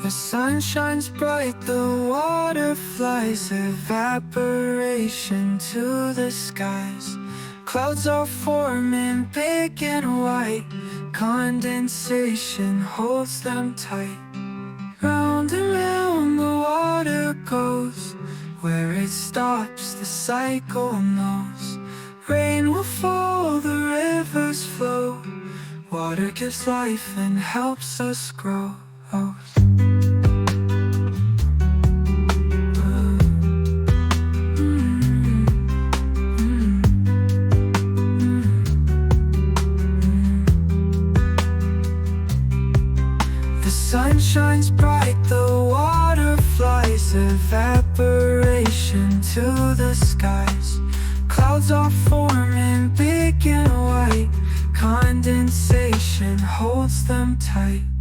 The sun shines bright, the water flies, evaporation to the skies. Clouds are forming big and white, condensation holds them tight. Round and round the water goes, where it stops the cycle knows. Rain will fall, the rivers flow, water gives life and helps us grow. The sun shines bright, the water flies, evaporation to the skies. Clouds are forming big and white, condensation holds them tight.